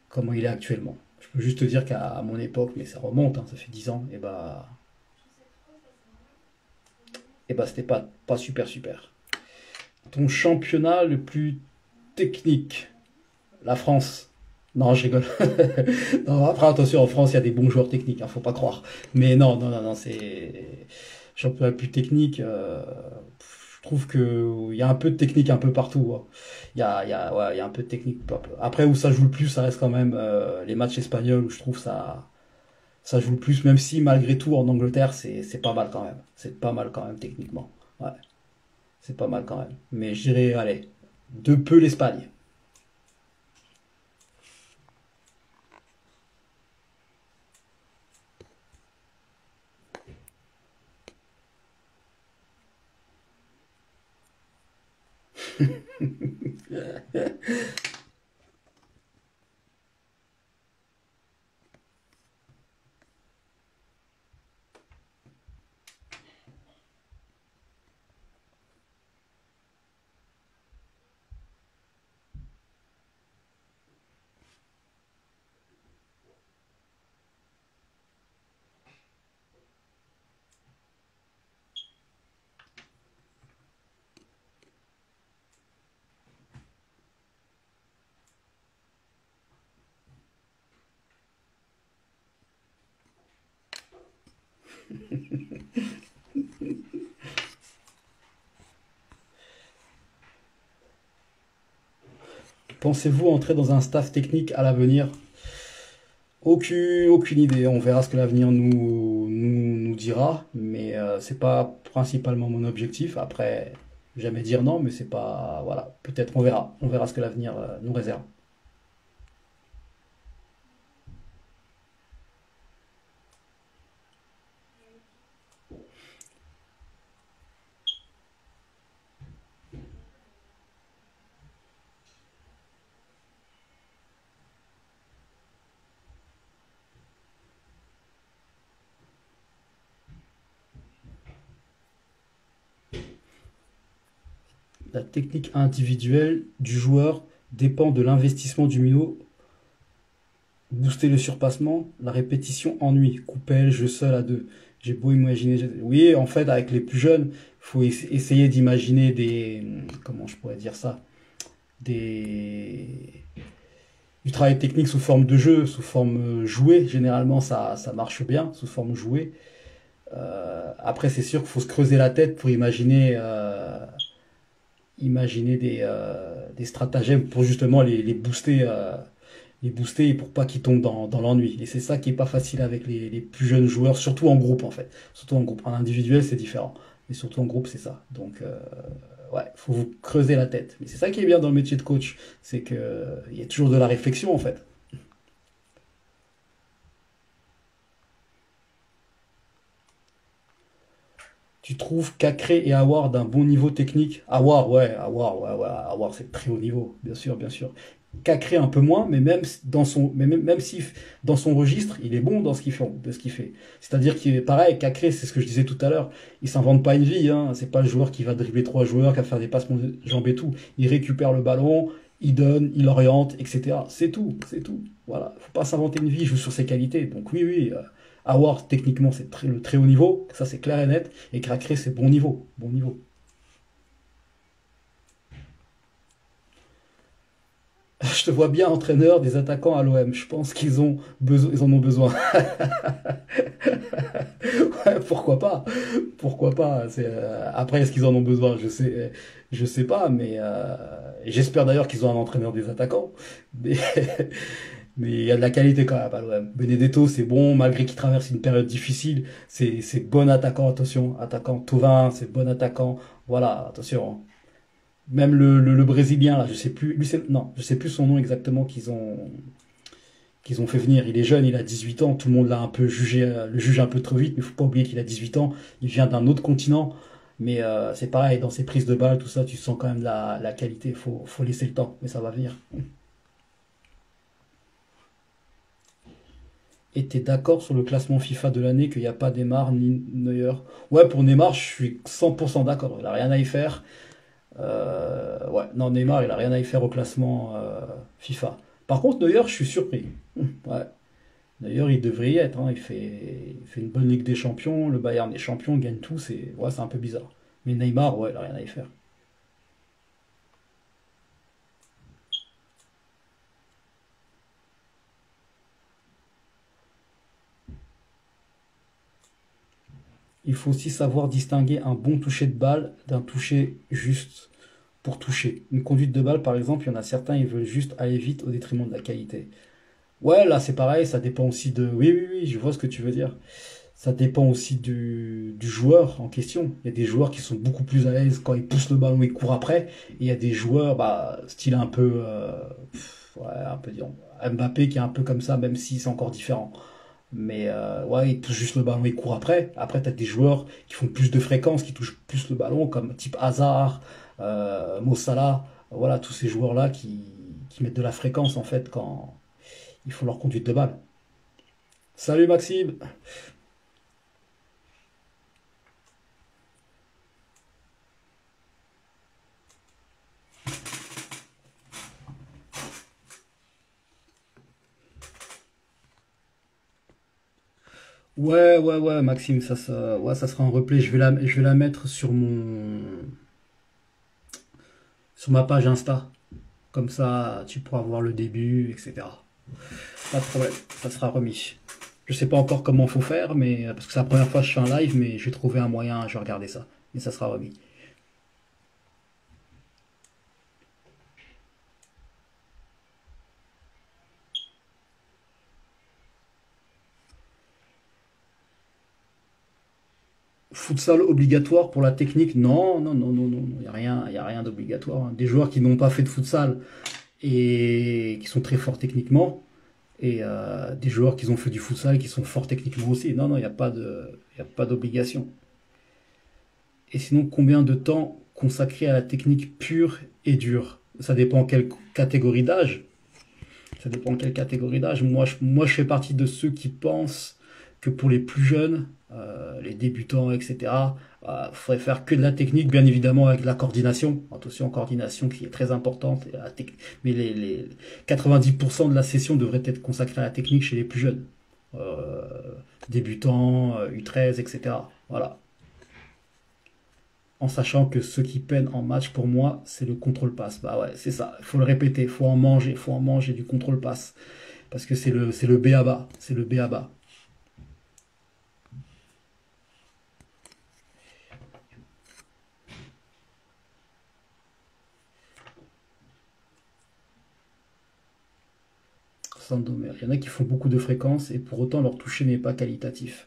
B: comment il est actuellement. Je peux juste te dire qu'à mon époque, mais ça remonte, hein, ça fait 10 ans, et bah, c'était pas super. Ton championnat le plus technique, la France. Non, je rigole. Non, après, attention, en France, il y a des bons joueurs techniques, hein, faut pas croire. Mais non, c'est championnat le plus technique. Je trouve que il y a un peu de technique un peu partout, hein. Ouais, il y a un peu de technique. Après, où ça joue le plus, ça reste quand même les matchs espagnols où je trouve ça joue le plus, même si malgré tout en Angleterre, c'est pas mal quand même. C'est pas mal quand même techniquement. Ouais, c'est pas mal quand même. Mais je dirais, allez, de peu l'Espagne. Pensez-vous entrer dans un staff technique à l'avenir? Aucune idée. On verra ce que l'avenir nous dira. Mais c'est pas principalement mon objectif. Après, jamais dire non, mais c'est pas. Voilà. Peut-être on verra. On verra ce que l'avenir nous réserve. La technique individuelle du joueur dépend de l'investissement du minot. Booster le surpassement, la répétition ennuie. Coupelle, jeu seul à deux. J'ai beau imaginer. Oui, en fait, avec les plus jeunes, il faut essayer d'imaginer des. Comment je pourrais dire ça? Des. Du travail technique sous forme de jeu, sous forme jouée. Généralement, ça marche bien, sous forme jouée. Après, c'est sûr qu'il faut se creuser la tête pour imaginer des stratagèmes pour justement les booster et pour pas qu'ils tombent dans l'ennui. Et c'est ça qui est pas facile avec les plus jeunes joueurs, surtout en groupe en fait. Surtout en groupe. En individuel, c'est différent. Mais surtout en groupe, c'est ça. Donc, ouais, faut vous creuser la tête. Mais c'est ça qui est bien dans le métier de coach. C'est que il y a toujours de la réflexion en fait. Tu trouves Cacré et Awar d'un bon niveau technique? Awar, Awar c'est très haut niveau, bien sûr, bien sûr. Cacré un peu moins, mais même si dans son registre, il est bon dans de ce qu'il fait. C'est-à-dire qu'il est pareil, Cacré, c'est ce que je disais tout à l'heure, il s'invente pas une vie, hein. C'est pas le joueur qui va dribbler trois joueurs, qui va faire des passements de jambes et tout. Il récupère le ballon, il donne, il oriente, etc. C'est tout. Voilà, faut pas s'inventer une vie, il joue sur ses qualités. Donc oui, Awar, techniquement, c'est le très haut niveau, ça c'est clair et net, et Cacré, c'est bon niveau. Je te vois bien entraîneur des attaquants à l'OM. Je pense ils en ont besoin. Ouais, pourquoi pas? Pourquoi pas? Après, est-ce qu'ils en ont besoin? Je sais pas, mais j'espère d'ailleurs qu'ils ont un entraîneur des attaquants. Mais, mais il y a de la qualité quand même à l'OM. Benedetto, c'est bon, malgré qu'il traverse une période difficile. C'est bon attaquant, attention. Attaquant Tovin, c'est bon attaquant. Voilà, attention. Même le Brésilien, là, je sais plus, non, je sais plus son nom exactement qu'ils ont fait venir. Il est jeune, il a 18 ans, tout le monde l'a un peu jugé, le juge un peu trop vite, mais il faut pas oublier qu'il a 18 ans, il vient d'un autre continent, Mais c'est pareil, dans ses prises de balles, tout ça, tu sens quand même la qualité. Faut laisser le temps, mais ça va venir. Et t'es d'accord sur le classement FIFA de l'année qu'il n'y a pas Neymar ni Neuer? Ouais, pour Neymar, je suis 100% d'accord. Il a rien à y faire. Ouais, non, Neymar, il a rien à y faire au classement FIFA. Par contre, Neuer, je suis surpris. Ouais. D'ailleurs, il devrait y être, hein. Il fait une bonne Ligue des Champions. Le Bayern est champion, il gagne tout. C'est un peu bizarre. Mais Neymar, ouais, il a rien à y faire. Il faut aussi savoir distinguer un bon toucher de balle d'un toucher juste pour toucher. Une conduite de balle, par exemple, il y en a certains, ils veulent juste aller vite au détriment de la qualité. Ouais, là, c'est pareil, ça dépend aussi de... Oui, oui, oui, je vois ce que tu veux dire. Ça dépend aussi du joueur en question. Il y a des joueurs qui sont beaucoup plus à l'aise quand ils poussent le ballon et courent après. Et il y a des joueurs, bah, style un peu, ouais, un peu, disons, Mbappé qui est un peu comme ça, même si c'est encore différent. Mais ouais, ils poussent juste le ballon et courent après. Après, tu as des joueurs qui font plus de fréquences, qui touchent plus le ballon, comme type Hazard, Mo Salah. Voilà, tous ces joueurs-là qui mettent de la fréquence en fait quand ils font leur conduite de balle. Salut Maxime! Ouais, ouais, ouais, Maxime, ouais, ça sera un replay. Je vais la mettre sur ma page Insta. Comme ça, tu pourras voir le début, etc. Pas de problème, ça sera remis. Je sais pas encore comment faut faire, mais parce que c'est la première fois que je fais un live, mais je vais trouver un moyen, je vais regarder ça. Mais ça sera remis. Futsal obligatoire pour la technique? Non, non, non, non, non, il y a rien d'obligatoire, hein. Des joueurs qui n'ont pas fait de futsal et qui sont très forts techniquement, et des joueurs qui ont fait du futsal et qui sont forts techniquement aussi. Non, non, il y a pas d'obligation. Et sinon, combien de temps consacrer à la technique pure et dure? Ça dépend quelle catégorie d'âge. Ça dépend quelle catégorie d'âge. Moi, je fais partie de ceux qui pensent que pour les plus jeunes, les débutants, etc., il faudrait faire que de la technique, bien évidemment, avec de la coordination. Attention, coordination qui est très importante. Mais les 90% de la session devrait être consacrée à la technique chez les plus jeunes. Euh, Débutants, U13, etc. Voilà. En sachant que ce qui peine en match pour moi, c'est le contrôle passe. Bah ouais, c'est ça. Il faut le répéter, faut en manger du contrôle passe. Parce que c'est le B à bas. C'est le B à bas. Sandomer. Il y en a qui font beaucoup de fréquences et pour autant leur toucher n'est pas qualitatif.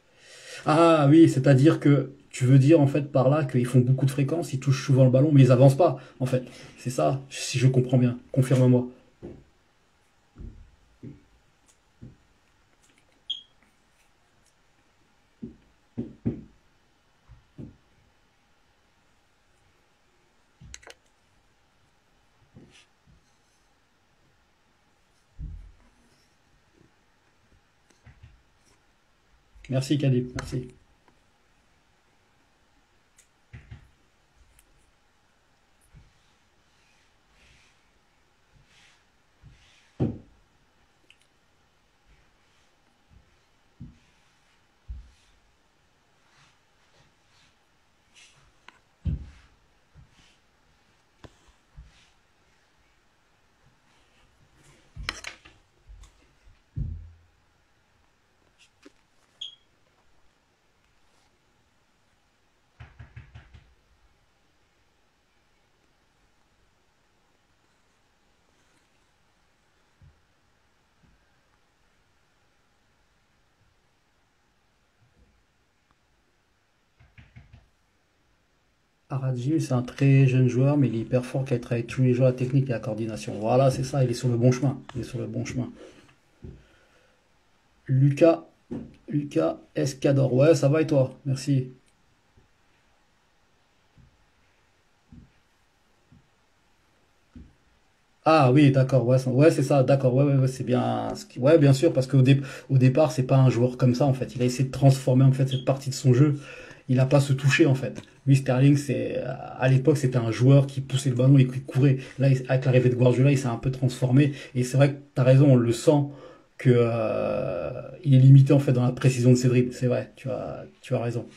B: Ah oui, c'est-à-dire que tu veux dire en fait par là qu'ils font beaucoup de fréquences, ils touchent souvent le ballon, mais ils avancent pas, en fait. C'est ça, si je comprends bien. Confirme-moi. Merci Kadib, merci. Aradji, c'est un très jeune joueur, mais il est hyper fort, qui a travaillé tous les jours la technique et la coordination. Voilà, c'est ça, il est sur le bon chemin. Il est sur le bon chemin. Lucas, Lucas Escador. Ouais, ça va et toi? Merci. Ah oui, d'accord, ouais, ouais, c'est ça, d'accord, ouais, ouais, ouais, c'est bien, ouais, bien sûr, parce au départ, c'est pas un joueur comme ça, en fait. Il a essayé de transformer, en fait, cette partie de son jeu. Il a pas se toucher, en fait. Lui, Sterling, à l'époque, c'était un joueur qui poussait le ballon et qui courait. Là, avec l'arrivée de Guardiola, il s'est un peu transformé. Et c'est vrai que t'as raison, on le sent que, il est limité, en fait, dans la précision de ses dribbles. C'est vrai, tu as raison.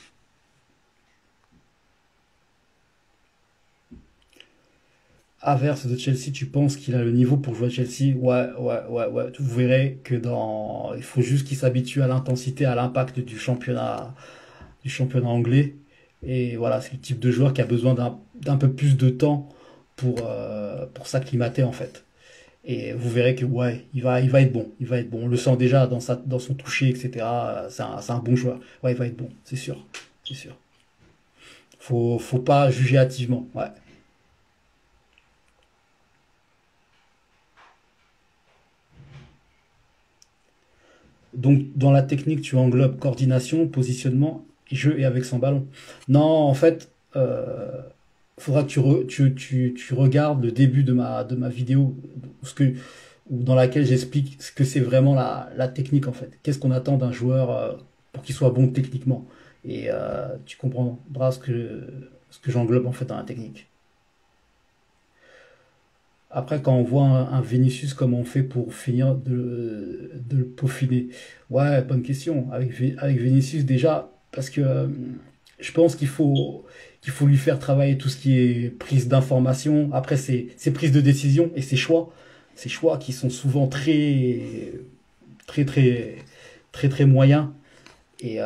B: Averse de Chelsea, tu penses qu'il a le niveau pour jouer à Chelsea? Ouais, ouais, ouais, ouais. Vous verrez que il faut juste qu'il s'habitue à l'intensité, à l'impact du championnat anglais. Et voilà, c'est le type de joueur qui a besoin d'un peu plus de temps pour s'acclimater en fait. Et vous verrez que ouais, il va être bon, il va être bon. On le sent déjà dans son toucher, etc. C'est un bon joueur. Ouais, il va être bon, c'est sûr, c'est sûr. Faut pas juger hâtivement. Ouais. Donc, dans la technique, tu englobes coordination, positionnement, jeu et avec son ballon. Non, en fait, faudra que tu regardes le début de ma vidéo, dans laquelle j'explique ce que c'est vraiment la technique, en fait. Qu'est-ce qu'on attend d'un joueur pour qu'il soit bon techniquement. Et tu comprendras ce que j'englobe, en fait, dans la technique. Après, quand on voit un Vinicius, comment on fait pour finir de le peaufiner? Ouais, bonne question. Avec Vinicius, déjà, parce que je pense qu'il faut lui faire travailler tout ce qui est prise d'information. Après, ses prises de décision et ses choix. Ses choix qui sont souvent très, très, très moyens. Et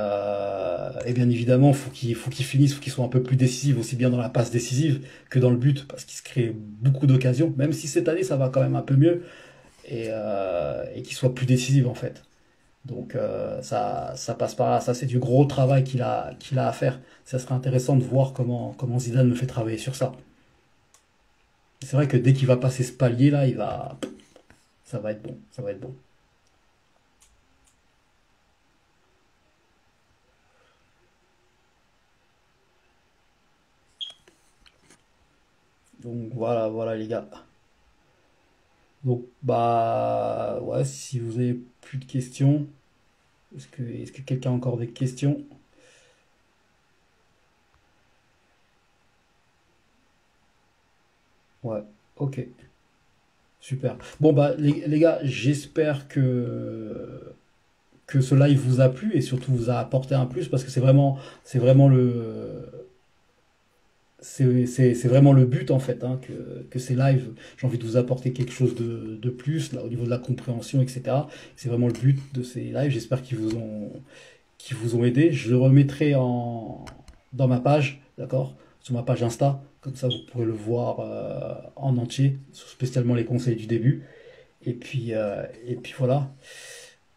B: bien évidemment, faut qu'il finisse, faut qu'il soit un peu plus décisif, aussi bien dans la passe décisive que dans le but, parce qu'il se crée beaucoup d'occasions, même si cette année ça va quand même un peu mieux, et qu'il soit plus décisif en fait. Donc ça passe par là, ça c'est du gros travail qu'il a à faire. Ça serait intéressant de voir comment Zidane le fait travailler sur ça. C'est vrai que dès qu'il va passer ce palier là, ça va être bon, ça va être bon. Donc voilà, voilà les gars. Donc, bah, ouais, si vous avez plus de questions, est-ce que quelqu'un a encore des questions? Ouais, ok, super. Bon, bah, les gars, j'espère que ce live vous a plu et surtout vous a apporté un plus parce que c'est vraiment c'est vraiment le but en fait, hein, que ces lives, j'ai envie de vous apporter quelque chose de plus là, au niveau de la compréhension, etc. C'est vraiment le but de ces lives. J'espère qui vous ont aidé. Je le remettrai dans ma page, d'accord? Sur ma page Insta. Comme ça, vous pourrez le voir en entier, spécialement les conseils du début. Et puis voilà.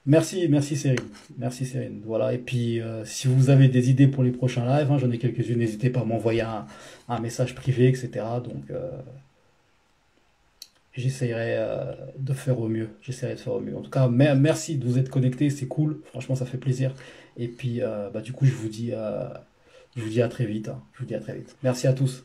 B: Merci Cyril. Merci Cyril. Voilà. Et puis, si vous avez des idées pour les prochains lives, hein, j'en ai quelques-unes, n'hésitez pas à m'envoyer un message privé, etc. Donc, j'essaierai de faire au mieux. J'essaierai de faire au mieux. En tout cas, merci de vous être connectés, c'est cool. Franchement, ça fait plaisir. Et puis, bah, du coup, je vous dis à très vite, hein. Je vous dis à très vite. Merci à tous.